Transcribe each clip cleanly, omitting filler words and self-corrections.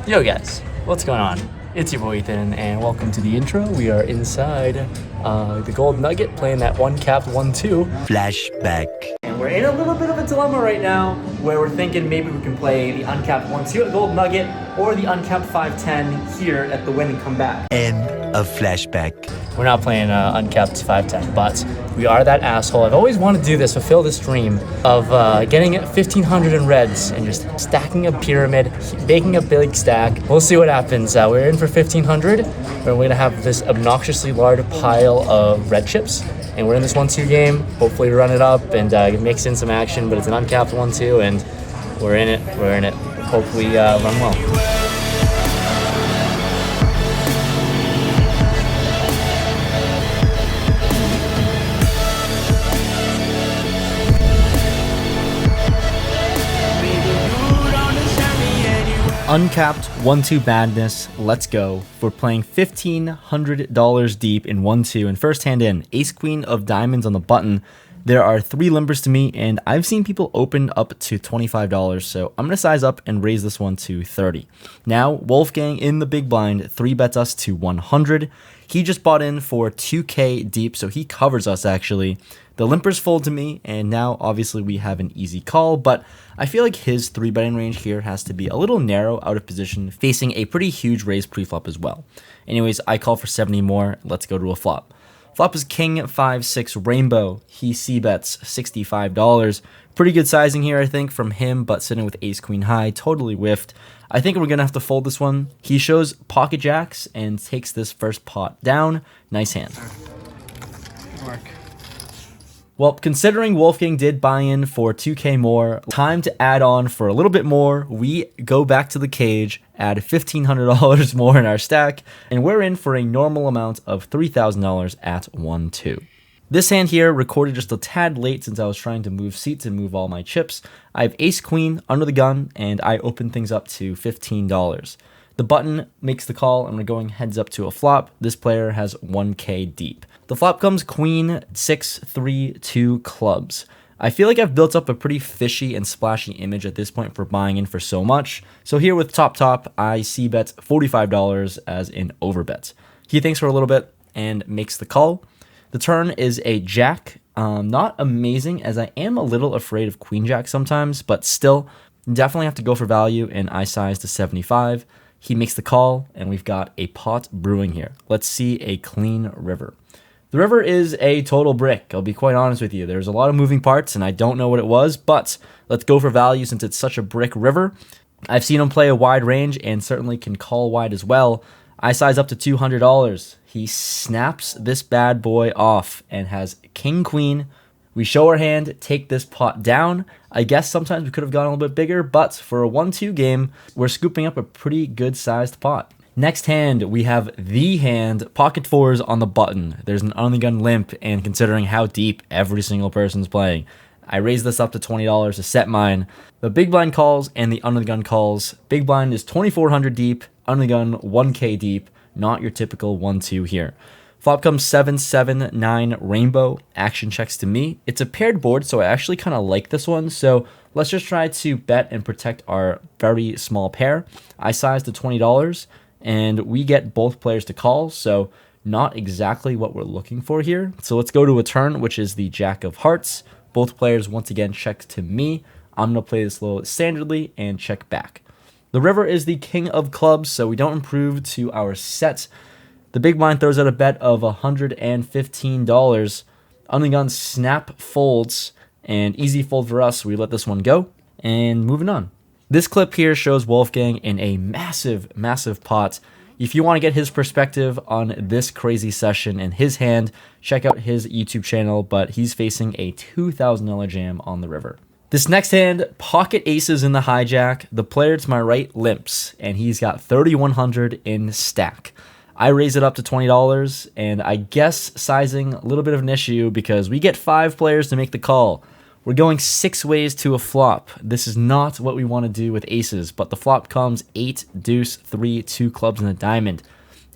Yo guys, what's going on? It's your boy Ethan, and welcome to the intro. We are inside the Gold Nugget playing that one-capped 1-2. Flashback. And we're in a little bit of a dilemma right now where we're thinking maybe we can play the uncapped 1-2 at Gold Nugget or the uncapped 5-10 here at the win and come back. End of flashback. We're not playing uncapped 5-10, but we are that asshole. I've always wanted to do this, fulfill this dream of getting 1,500 in reds and just stacking a pyramid, making a big stack. We'll see what happens. We're in for 1,500, and we're going to have this obnoxiously large pile of red chips. And we're in this 1-2 game. Hopefully we run it up and mix in some action, but it's an uncapped 1-2, and we're in it. We're in it. Hopefully run well. Uncapped 1-2 badness, let's go. We're playing $1,500 deep in 1-2 and first hand in, ace queen of diamonds on the button. There are 3 limpers to me and I've seen people open up to $25, so I'm going to size up and raise this one to 30. Now, Wolfgang in the big blind 3-bets us to 100. He just bought in for 2K deep, so he covers us actually. The limpers fold to me, and now obviously we have an easy call, but I feel like his 3-betting range here has to be a little narrow out of position, facing a pretty huge raise preflop as well. Anyways, I call for 70 more. Let's go to a flop. Flop is King 5-6 Rainbow. He c-bets $65. Pretty good sizing here, I think, from him, but sitting with ace queen high, totally whiffed. I think we're going to have to fold this one. He shows pocket jacks and takes this first pot down. Nice hand. Good work. Well, considering Wolfgang did buy in for 2K more, time to add on for a little bit more. We go back to the cage, add $1,500 more in our stack, and we're in for a normal amount of $3,000 at 1-2. This hand here recorded just a tad late since I was trying to move seats and move all my chips. I have ace queen under the gun, and I open things up to $15. The button makes the call, and we're going heads up to a flop. This player has 1K deep. The flop comes queen 6-3-2 clubs. I feel like I've built up a pretty fishy and splashy image at this point for buying in for so much. So here with top, I c-bet $45 as an overbet. He thinks for a little bit and makes the call. The turn is a jack. Not amazing, as I am a little afraid of queen jack sometimes, but still definitely have to go for value, and I size to 75. He makes the call, and we've got a pot brewing here. Let's see a clean river. The river is a total brick, I'll be quite honest with you. There's a lot of moving parts, and I don't know what it was, but let's go for value since it's such a brick river. I've seen him play a wide range and certainly can call wide as well. I size up to $200. He snaps this bad boy off and has king-queen. We show our hand, take this pot down. I guess sometimes we could have gone a little bit bigger, but for a 1-2 game, we're scooping up a pretty good-sized pot. Next hand, we have the hand, pocket fours on the button. There's an on-the-gun limp, and considering how deep every single person's playing, I raise this up to $20 to set mine. The big blind calls and the under-the-gun calls. Big blind is 2,400 deep, under-the-gun 1K deep, not your typical 1-2 here. Flop comes 7-7-9 Rainbow. Action checks to me. It's a paired board, so I actually kind of like this one. So let's just try to bet and protect our very small pair. I size to $20, and we get both players to call, so not exactly what we're looking for here. So let's go to a turn, which is the Jack of Hearts. Both players once again check to me. I'm going to play this a little standardly and check back. The river is the King of Clubs, so we don't improve to our set. The big blind throws out a bet of $115. On the gun snap folds, and easy fold for us. We let this one go, and moving on. This clip here shows Wolfgang in a massive, massive pot. If you want to get his perspective on this crazy session and his hand, check out his YouTube channel, but he's facing a $2,000 jam on the river. This next hand, pocket aces in the hijack. The player to my right limps, and he's got 3,100 in stack. I raise it up to $20, and I guess sizing a little bit of an issue because we get 5 players to make the call. We're going 6 ways to a flop. This is not what we want to do with aces, but the flop comes 8, deuce, 3, 2 clubs, and a diamond.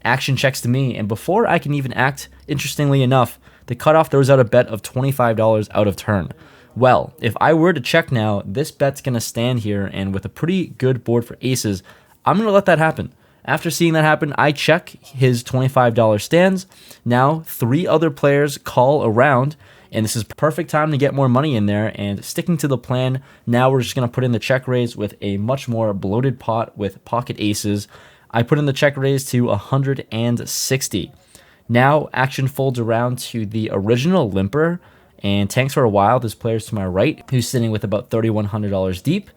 Action checks to me, and before I can even act, interestingly enough, the cutoff throws out a bet of $25 out of turn. Well, if I were to check now, this bet's going to stand here, and with a pretty good board for aces, I'm going to let that happen. After seeing that happen, I check his $25 stands. Now, 3 other players call around, and this is perfect time to get more money in there. And sticking to the plan, now we're just going to put in the check raise with a much more bloated pot with pocket aces. I put in the check raise to 160. Now, action folds around to the original limper, and tanks for a while. This player's to my right, who's sitting with about $3,100 deep.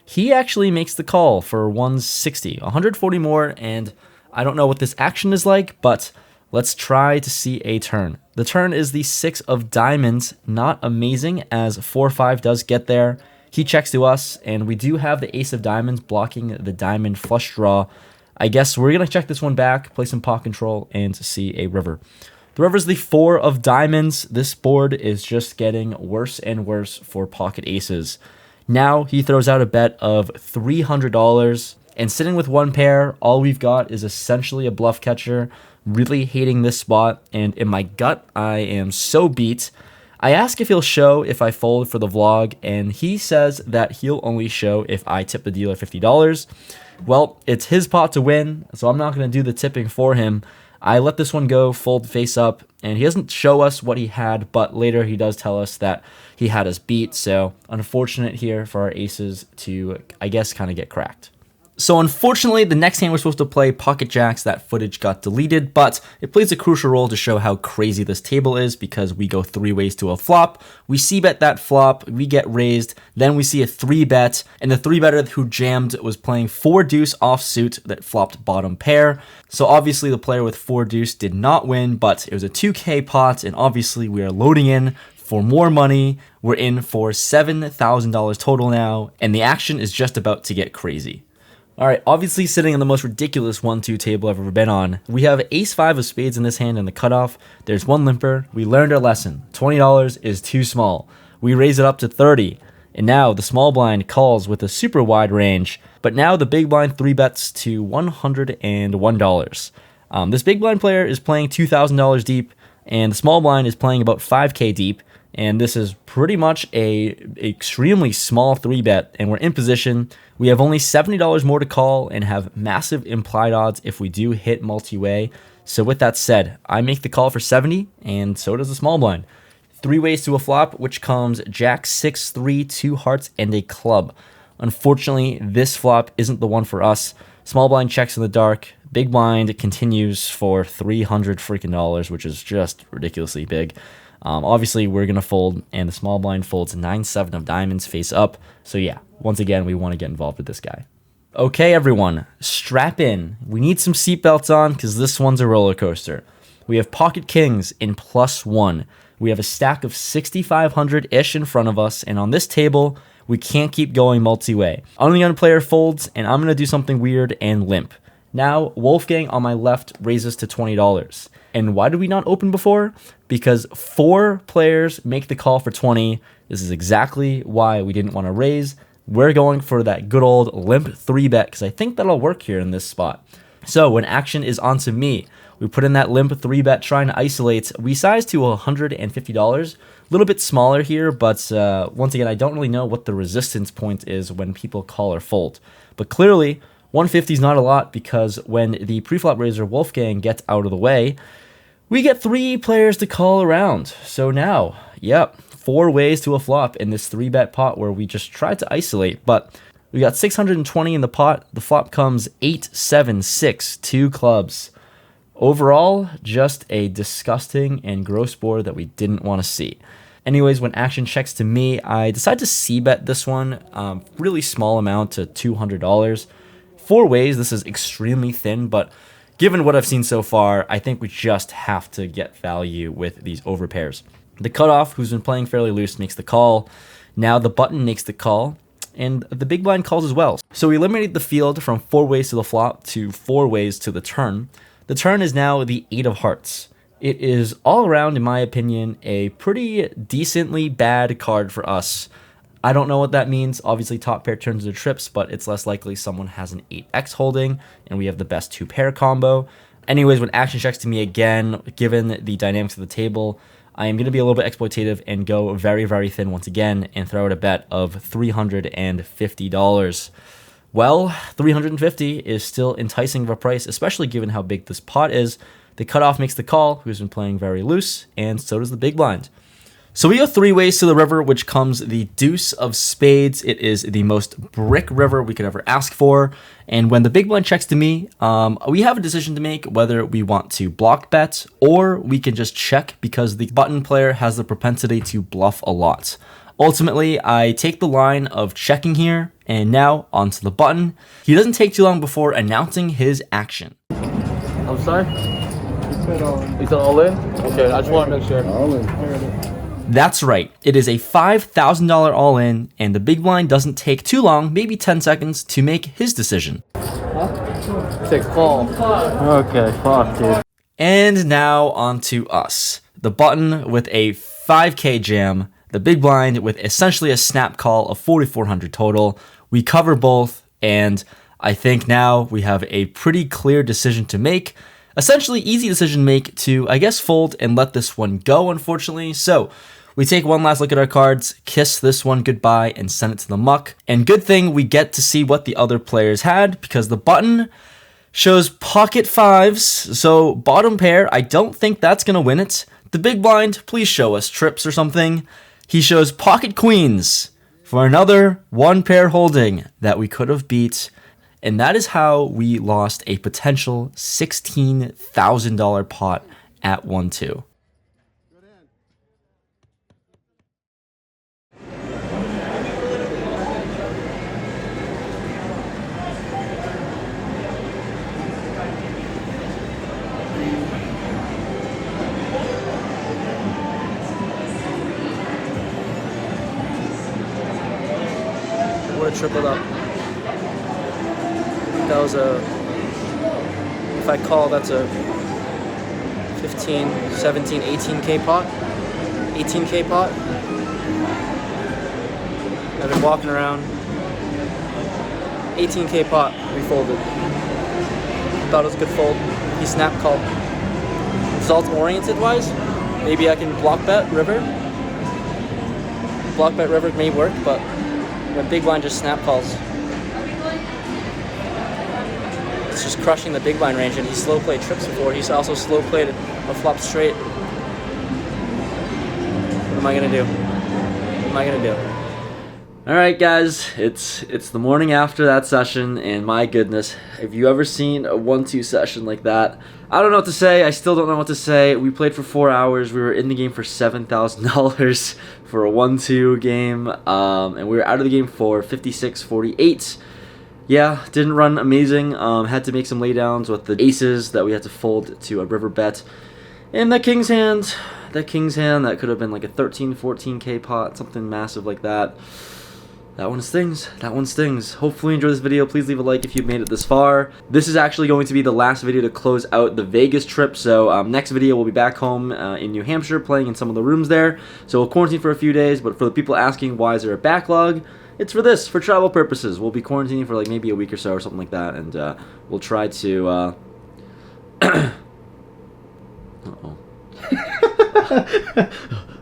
He actually makes the call for 160, 140 more, and I don't know what this action is like, but let's try to see a turn. The turn is the 6 of diamonds, not amazing as 4-5 does get there. He checks to us, and we do have the ace of diamonds blocking the diamond flush draw. I guess we're going to check this one back, play some pot control, and see a river. The river is the 4 of diamonds. This board is just getting worse and worse for pocket aces. Now he throws out a bet of $300, and sitting with 1 pair, all we've got is essentially a bluff catcher. Really hating this spot, and in my gut, I am so beat. I ask if he'll show if I fold for the vlog, and he says that he'll only show if I tip the dealer $50. Well, it's his pot to win, so I'm not going to do the tipping for him. I let this one go, fold face up, and he doesn't show us what he had, but later he does tell us that he had us beat, so unfortunate here for our aces to, I guess, kind of get cracked. So unfortunately, the next hand we're supposed to play pocket jacks, that footage got deleted, but it plays a crucial role to show how crazy this table is because we go 3 ways to a flop. We c-bet that flop, we get raised, then we see a 3-bet, and the 3-better who jammed was playing 4 deuce offsuit that flopped bottom pair. So obviously the player with 4 deuce did not win, but it was a 2K pot, and obviously we are loading in for more money. We're in for $7,000 total now, and the action is just about to get crazy. All right, obviously sitting on the most ridiculous 1-2 table I've ever been on. We have ace-5 of spades in this hand and the cutoff. There's 1 limper. We learned our lesson. $20 is too small. We raise it up to 30. And now the small blind calls with a super wide range. But now the big blind 3-bets to $101. This big blind player is playing $2,000 deep, and the small blind is playing about 5K deep. And this is pretty much a extremely small 3-bet, and we're in position. We have only $70 more to call and have massive implied odds if we do hit multi-way. So with that said, I make the call for 70, and so does the small blind. 3 ways to a flop, which comes jack 6-3, 2 hearts, and a club. Unfortunately, this flop isn't the one for us. Small blind checks in the dark. Big blind continues for $300 freaking dollars, which is just ridiculously big. Obviously, we're going to fold, and the small blind folds 9-7 of diamonds face up. So yeah, once again, we want to get involved with this guy. Okay, everyone, strap in. We need some seatbelts on because this one's a roller coaster. We have pocket kings in +1. We have a stack of 6,500-ish in front of us, and on this table, we can't keep going multi-way. Only one player folds, and I'm going to do something weird and limp. Now, Wolfgang on my left raises to $20. And why did we not open before? Because 4 players make the call for 20. This is exactly why we didn't want to raise. We're going for that good old limp 3-bet because I think that'll work here in this spot. So when action is onto me, we put in that limp 3-bet trying to isolate. We size to $150. A little bit smaller here, but once again, I don't really know what the resistance point is when people call or fold. But clearly, 150 is not a lot because when the preflop raiser Wolfgang gets out of the way, we get 3 players to call around. So now, yep, 4 ways to a flop in this 3-bet pot where we just tried to isolate. But we got 620 in the pot. The flop comes 8, 7, 6, 2 clubs. Overall, just a disgusting and gross board that we didn't want to see. Anyways, when action checks to me, I decide to c-bet this one, really small amount to $200. 4 ways, this is extremely thin, but given what I've seen so far, I think we just have to get value with these overpairs. The cutoff, who's been playing fairly loose, makes the call. Now the button makes the call, and the big blind calls as well. So we eliminated the field from 4 ways to the flop to 4 ways to the turn. The turn is now the 8 of hearts. It is all around, in my opinion, a pretty decently bad card for us. I don't know what that means. Obviously, top pair turns into trips, but it's less likely someone has an 8x holding, and we have the best 2-pair combo. Anyways, when action checks to me again, given the dynamics of the table, I am going to be a little bit exploitative and go very, very thin once again and throw out a bet of $350. Well, 350 is still enticing of a price, especially given how big this pot is. The cutoff makes the call, who's been playing very loose, and so does the big blind. So we go 3 ways to the river, which comes the deuce of spades. It is the most brick river we could ever ask for. And when the big blind checks to me, we have a decision to make whether we want to block bet or we can just check because the button player has the propensity to bluff a lot. Ultimately, I take the line of checking here, and now onto the button. He doesn't take too long before announcing his action. I'm sorry? You said all in? Okay, I just want to make sure. All in. That's right. It is a $5,000 all-in, and the big blind doesn't take too long, maybe 10 seconds, to make his decision. Take call. Okay, fuck, dude. And now on to us. The button with a 5K jam, the big blind with essentially a snap call of 4,400 total. We cover both, and I think now we have a pretty clear decision to make. Essentially easy decision to make to, I guess, fold and let this one go, unfortunately. So we take one last look at our cards, kiss this one goodbye, and send it to the muck. And good thing we get to see what the other players had, because the button shows pocket fives, so bottom pair, I don't think that's going to win it. The big blind, please show us trips or something. He shows pocket queens for another one pair holding that we could have beat. And that is how we lost a potential $16,000 pot at 1-2. Would have tripled up. That was a, if I call, that's a 15, 17, 18K pot. 18K pot. I've been walking around. 18K pot, we folded. Thought it was a good fold. He snap called. Result oriented wise, maybe I can block bet river. Block bet river may work, but when big blind just snap calls, it's just crushing the big blind range, and he slow played trips before. He's also slow played a flop straight. What am I gonna do? What am I gonna do? All right, guys, it's the morning after that session, and my goodness, have you ever seen a 1-2 session like that? I don't know what to say. I still don't know what to say. We played for 4 hours. We were in the game for $7,000 for a 1-2 game, and we were out of the game for 56-48. Yeah, didn't run amazing. Had to make some laydowns with the aces that we had to fold to a river bet. And that king's hand, that could have been like a 13, 14K pot, something massive like that. That one stings. That one stings. Hopefully you enjoyed this video. Please leave a like if you've made it this far. This is actually going to be the last video to close out the Vegas trip. So next video we'll be back home in New Hampshire playing in some of the rooms there. So we'll quarantine for a few days. But for the people asking why is there a backlog, it's for this, for travel purposes. We'll be quarantining for like maybe a week or so or something like that. And we'll try to...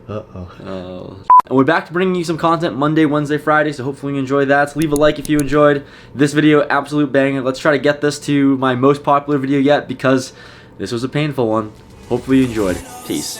Uh-oh. And we're back to bringing you some content Monday, Wednesday, Friday, so hopefully you enjoy that. Leave a like if you enjoyed this video. Absolute banger. Let's try to get this to my most popular video yet, because this was a painful one. Hopefully you enjoyed. Peace.